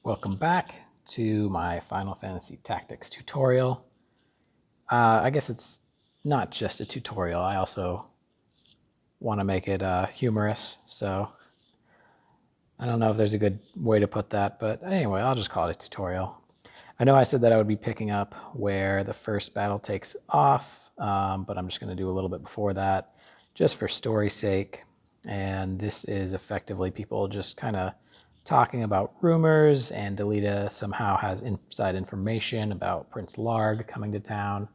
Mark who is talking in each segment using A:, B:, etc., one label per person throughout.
A: Welcome back to my Final Fantasy Tactics tutorial. I guess it's not just a tutorial, I also want to make it humorous, so I don't know if there's a good way to put that, but anyway, I'll just call it a tutorial. I know I said that I would be picking up where the first battle takes off, but I'm just going to do a little bit before that, just for story's sake. And this is effectively people just kind of talking about rumors, and Delita somehow has inside information about Prince Larg coming to town.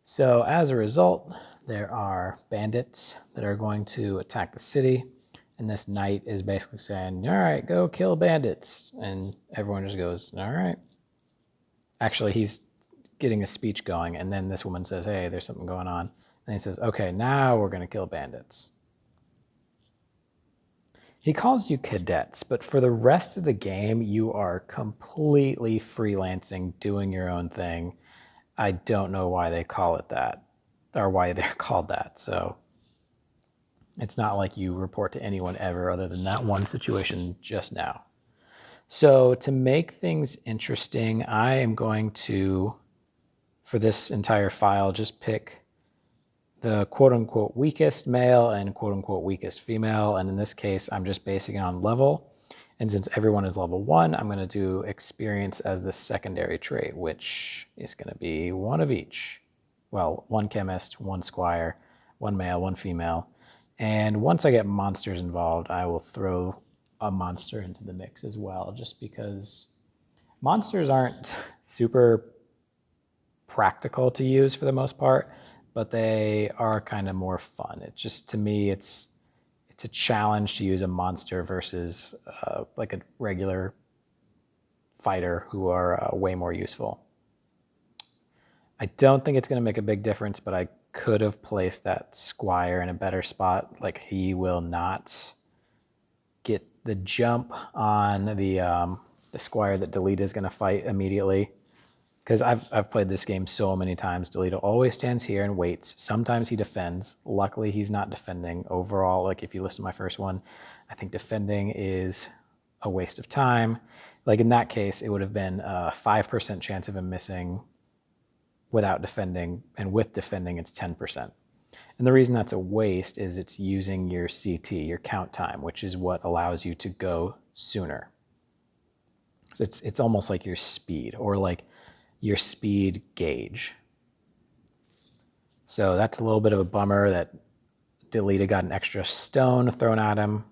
A: So as a result, there are bandits that are going to attack the city, and this knight is basically saying, all right, go kill bandits. And everyone just goes, all right. Actually, he's getting a speech going, and then this woman says, hey, there's something going on. And he says, okay, now we're going to kill bandits. He calls you cadets, but for the rest of the game, you are completely freelancing, doing your own thing. I don't know why they call it that, or why they're called that. So it's not like you report to anyone ever other than that one situation just now. So to make things interesting, I am going to, for this entire file, just pick the quote-unquote weakest male and quote-unquote weakest female. And in this case, I'm just basing it on level. And since everyone is level 1, I'm going to do experience as the secondary trait, which is going to be one of each. Well, one chemist, one squire, one male, one female. And once I get monsters involved, I will throw a monster into the mix as well, just because monsters aren't super practical to use for the most part, but they are kind of more fun. It just, to me, it's a challenge to use a monster versus like a regular fighter, who are way more useful. I don't think it's going to make a big difference, but I could have placed that squire in a better spot. Like, he will not get the jump on the squire that Delita is going to fight immediately. Because I've played this game so many times. Delita always stands here and waits. Sometimes he defends. Luckily, he's not defending. Overall, like if you listen to my first one, I think defending is a waste of time. Like in that case, it would have been a 5% chance of him missing without defending, and with defending, it's 10%. And the reason that's a waste is it's using your CT, your count time, which is what allows you to go sooner. So it's almost like your speed, or like your speed gauge. So that's a little bit of a bummer that Delita got an extra stone thrown at him.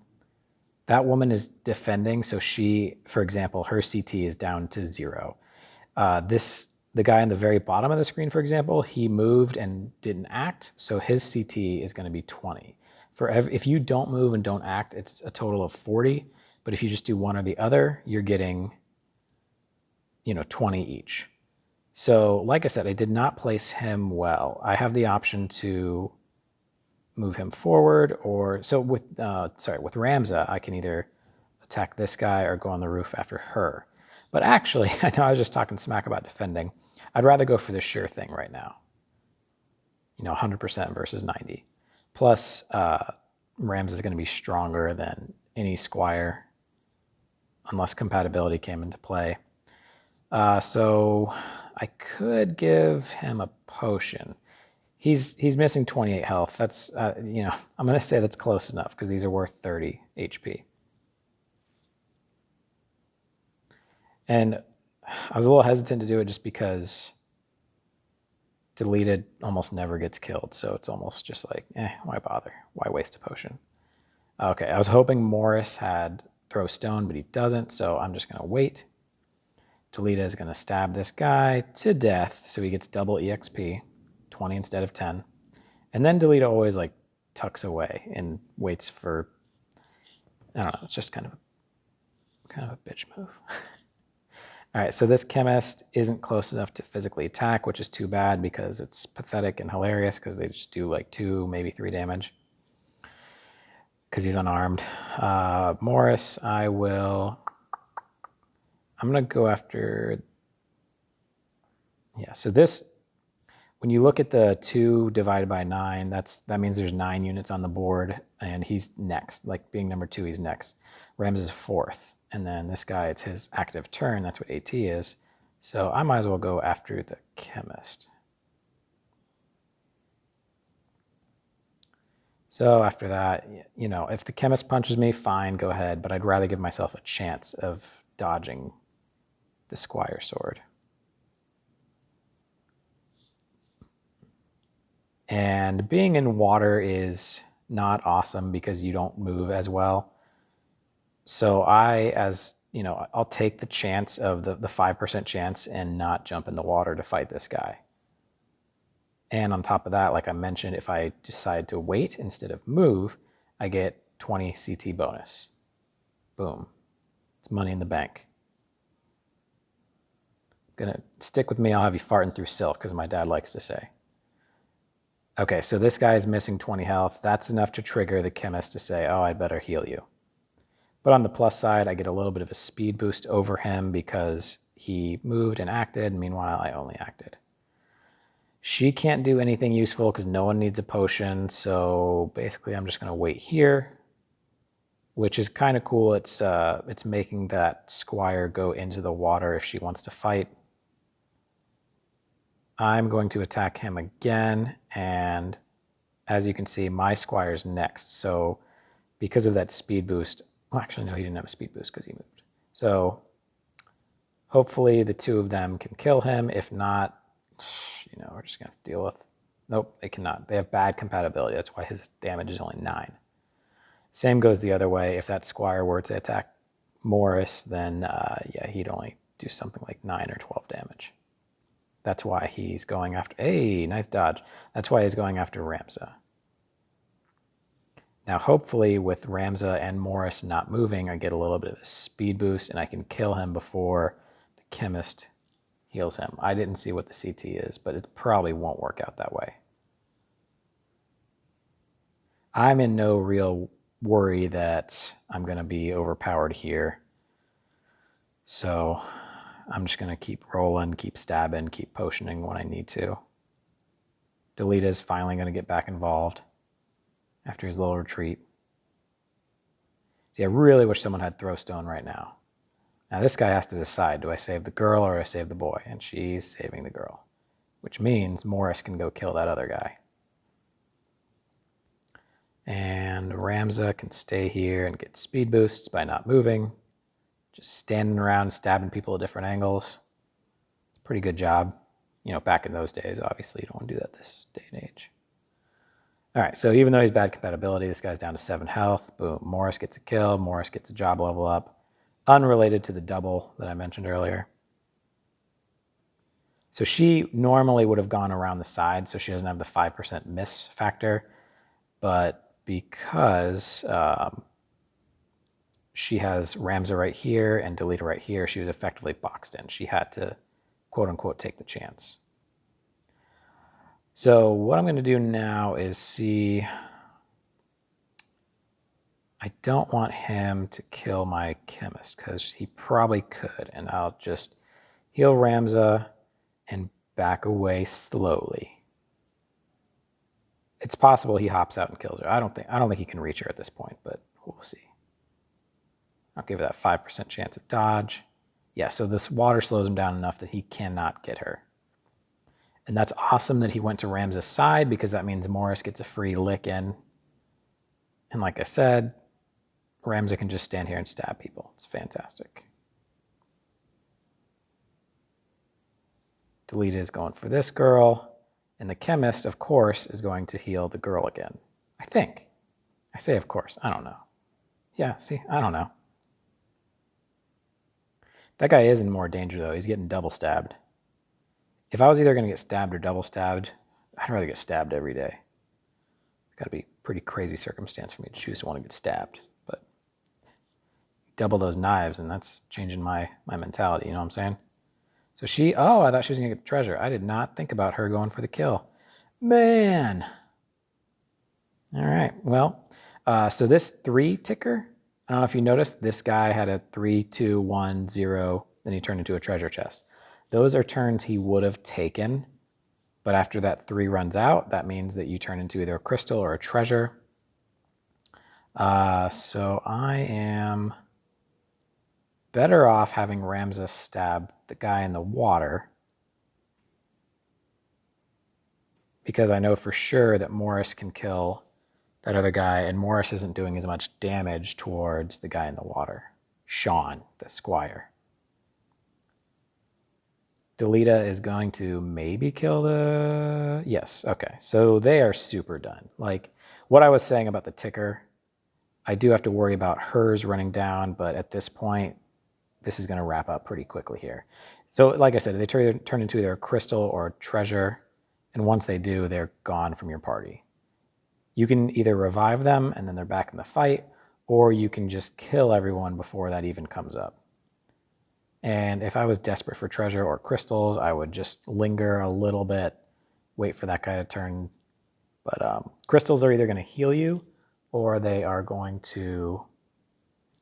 A: That woman is defending, so she, for example, her CT is down to 0. The guy on the very bottom of the screen, for example, he moved and didn't act, so his CT is going to be 20. If you don't move and don't act, it's a total of 40. But if you just do one or the other, you're getting, 20 each. So, like I said, I did not place him well. I have the option to move him forward, or so with Ramza, I can either attack this guy or go on the roof after her. But actually, I know I was just talking smack about defending. I'd rather go for the sure thing right now. 100% versus 90. Plus, Ramza is going to be stronger than any squire, unless compatibility came into play. So I could give him a potion. He's missing 28 health. That's, I'm going to say that's close enough, because these are worth 30 HP. And I was a little hesitant to do it just because Deleted almost never gets killed. So it's almost just like, why bother? Why waste a potion? Okay, I was hoping Morris had throw stone, but he doesn't. So I'm just going to wait. Delita is going to stab this guy to death, so he gets double EXP, 20 instead of 10. And then Delita always like tucks away and waits for, I don't know, it's just kind of a bitch move. All right, so this chemist isn't close enough to physically attack, which is too bad, because it's pathetic and hilarious, because they just do like 2, maybe 3 damage, because he's unarmed. Morris, I'm going to go after, so this, when you look at the 2 divided by 9, that means there's 9 units on the board, and he's next. Like being number 2, he's next. Ramza is 4th. And then this guy, it's his active turn. That's what AT is. So I might as well go after the chemist. So after that, you know, if the chemist punches me, fine, go ahead. But I'd rather give myself a chance of dodging the Squire sword. And being in water is not awesome because you don't move as well. So I'll take the chance of the 5% chance and not jump in the water to fight this guy. And on top of that, like I mentioned, if I decide to wait instead of move, I get 20 CT bonus. Boom. It's money in the bank. Gonna stick with me, I'll have you farting through silk, because my dad likes to say. Okay, so this guy is missing 20 health. That's enough to trigger the chemist to say, oh, I'd better heal you. But on the plus side, I get a little bit of a speed boost over him because he moved and acted. Meanwhile, I only acted. She can't do anything useful because no one needs a potion. So basically, I'm just going to wait here, which is kind of cool. It's making that Squire go into the water if she wants to fight. I'm going to attack him again, and as you can see, my Squire's next. So because of that speed boost, well, actually, no, he didn't have a speed boost because he moved. So hopefully the two of them can kill him. If not, you know, we're just going to deal with... Nope, they cannot. They have bad compatibility. That's why his damage is only 9. Same goes the other way. If that Squire were to attack Morris, then yeah, he'd only do something like 9 or 12 damage. That's why he's going after... Hey, nice dodge. That's why he's going after Ramza. Now, hopefully, with Ramza and Morris not moving, I get a little bit of a speed boost, and I can kill him before the chemist heals him. I didn't see what the CT is, but it probably won't work out that way. I'm in no real worry that I'm going to be overpowered here. So I'm just going to keep rolling, keep stabbing, keep potioning when I need to. Delita's finally going to get back involved after his little retreat. See, I really wish someone had Throwstone right now. Now this guy has to decide, do I save the girl or do I save the boy? And she's saving the girl, which means Morris can go kill that other guy. And Ramza can stay here and get speed boosts by not moving. Just standing around stabbing people at different angles. It's a pretty good job. You know, back in those days, obviously you don't want to do that this day and age. All right, so even though he's bad compatibility, this guy's down to 7 health. Boom, Morris gets a kill. Morris gets a job level up. Unrelated to the double that I mentioned earlier. So she normally would have gone around the side, so she doesn't have the 5% miss factor. But because she has Ramza right here and Delita right here, she was effectively boxed in. She had to, quote unquote, take the chance. So what I'm going to do now is see... I don't want him to kill my chemist because he probably could, and I'll just heal Ramza and back away slowly. It's possible he hops out and kills her. I don't think he can reach her at this point, but we'll see. I'll give it that 5% chance of dodge. Yeah, so this water slows him down enough that he cannot get her. And that's awesome that he went to Ramza's side because that means Morris gets a free lick in. And like I said, Ramza can just stand here and stab people. It's fantastic. Delita is going for this girl. And the chemist, of course, is going to heal the girl again. I think. I say of course. I don't know. Yeah, see, I don't know. That guy is in more danger, though. He's getting double stabbed. If I was either going to get stabbed or double stabbed, I'd rather get stabbed every day. It's got to be a pretty crazy circumstance for me to choose to want to get stabbed. But double those knives, and that's changing my mentality, you know what I'm saying? So she... Oh, I thought she was going to get the treasure. I did not think about her going for the kill. Man! All right, well, so this 3 ticker, I don't know if you noticed, this guy had a 3, 2, 1, 0, then he turned into a treasure chest. Those are turns he would have taken, but after that 3 runs out, that means that you turn into either a crystal or a treasure. So I am better off having Ramza stab the guy in the water, because I know for sure that Morris can kill that other guy, and Morris isn't doing as much damage towards the guy in the water. Sean, the squire. Delita is going to maybe kill the... Yes, okay. So they are super done. Like, what I was saying about the ticker, I do have to worry about hers running down, but at this point, this is going to wrap up pretty quickly here. So like I said, they turn into either a crystal or a treasure, and once they do, they're gone from your party. You can either revive them and then they're back in the fight, or you can just kill everyone before that even comes up. And if I was desperate for treasure or crystals, I would just linger a little bit, wait for that guy to turn. But crystals are either going to heal you or they are going to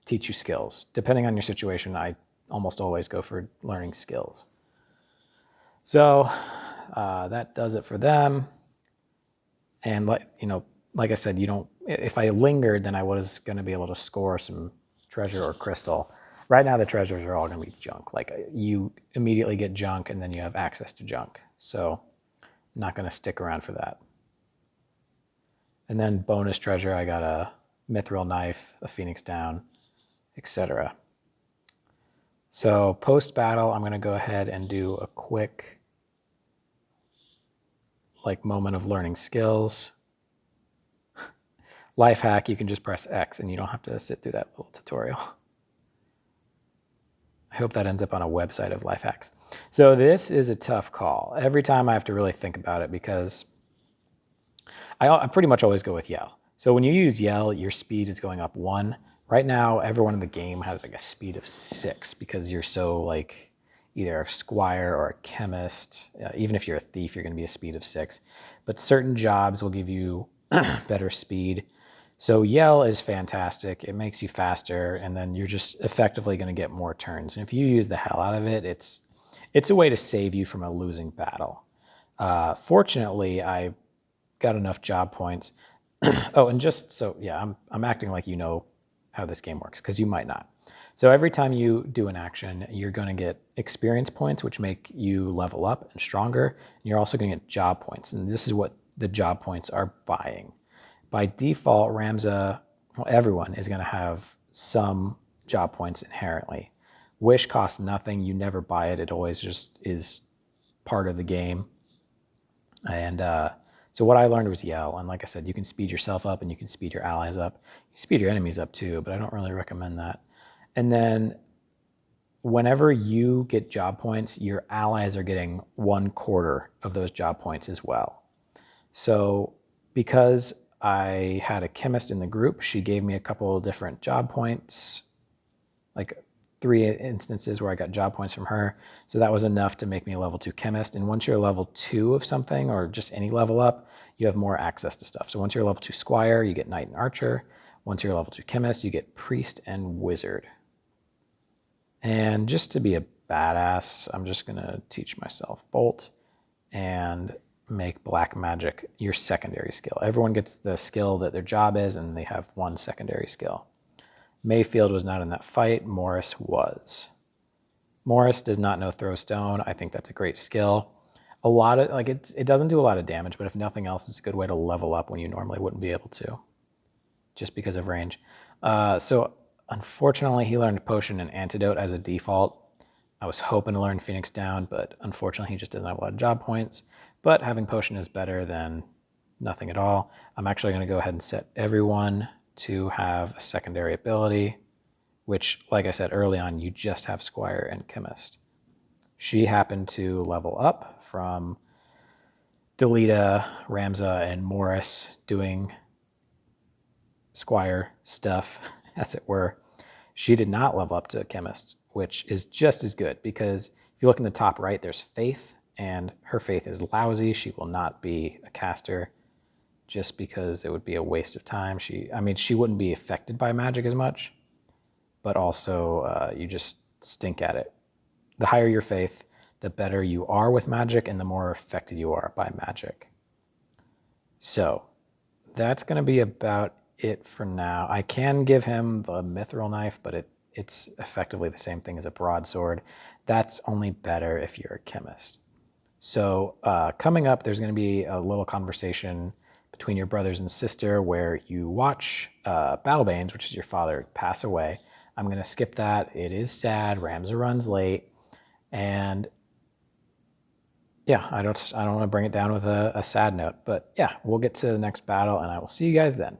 A: teach you skills. Depending on your situation, I almost always go for learning skills. So that does it for them. And like I said, if I lingered, then I was going to be able to score some treasure or crystal. Right now, the treasures are all going to be junk. Like, you immediately get junk, and then you have access to junk. So I'm not going to stick around for that. And then bonus treasure, I got a mithril knife, a phoenix down, etc. So post-battle, I'm going to go ahead and do a quick moment of learning skills. Life hack, you can just press X, and you don't have to sit through that little tutorial. I hope that ends up on a website of life hacks. So this is a tough call. Every time I have to really think about it, because I pretty much always go with yell. So when you use yell, your speed is going up 1. Right now, everyone in the game has like a speed of 6 because you're so like either a squire or a chemist. Even if you're a thief, you're going to be a speed of 6. But certain jobs will give you better speed. So yell is fantastic. It makes you faster, and then you're just effectively going to get more turns. And if you use the hell out of it, it's a way to save you from a losing battle. Fortunately, I got enough job points. Oh, and just so, yeah, I'm acting like you know how this game works, because you might not. So every time you do an action, you're going to get experience points, which make you level up and stronger. And you're also going to get job points, and this is what the job points are buying. By default, Ramza, well, everyone is going to have some job points inherently. Wish costs nothing. You never buy it. It always just is part of the game. And so what I learned was yell. And like I said, you can speed yourself up and you can speed your allies up. You speed your enemies up too, but I don't really recommend that. And then whenever you get job points, your allies are getting 1/4 of those job points as well. So because I had a chemist in the group, she gave me a couple of different job points, like 3 instances where I got job points from her. So that was enough to make me a level 2 chemist. And once you're level 2 of something, or just any level up, you have more access to stuff. So once you're level 2 squire, you get knight and archer. Once you're level 2 chemist, you get priest and wizard. And just to be a badass, I'm just going to teach myself bolt and make black magic your secondary skill. Everyone gets the skill that their job is, and they have 1 secondary skill. Mayfield was not in that fight. Morris was. Morris does not know throw stone. I think that's a great skill. A lot of it doesn't do a lot of damage, but if nothing else, it's a good way to level up when you normally wouldn't be able to, just because of range. So unfortunately, he learned potion and antidote as a default. I was hoping to learn Phoenix down, but unfortunately, he just doesn't have a lot of job points. But having potion is better than nothing at all. I'm actually going to go ahead and set everyone to have a secondary ability, which, like I said early on, you just have squire and chemist. She happened to level up from Delita, Ramza, and Morris doing squire stuff, as it were. She did not level up to chemist, which is just as good, because if you look in the top right, there's faith, and her faith is lousy. She will not be a caster, just because it would be a waste of time. She wouldn't be affected by magic as much, but also you just stink at it. The higher your faith, the better you are with magic, and the more affected you are by magic. So that's going to be about it for now. I can give him the mithril knife, but it's effectively the same thing as a broadsword. That's only better if you're a chemist. So coming up, there's going to be a little conversation between your brothers and sister where you watch Battlebanes, which is your father, pass away. I'm going to skip that. It is sad. Ramza runs late, and yeah, I don't want to bring it down with a sad note, but yeah, we'll get to the next battle, and I will see you guys then.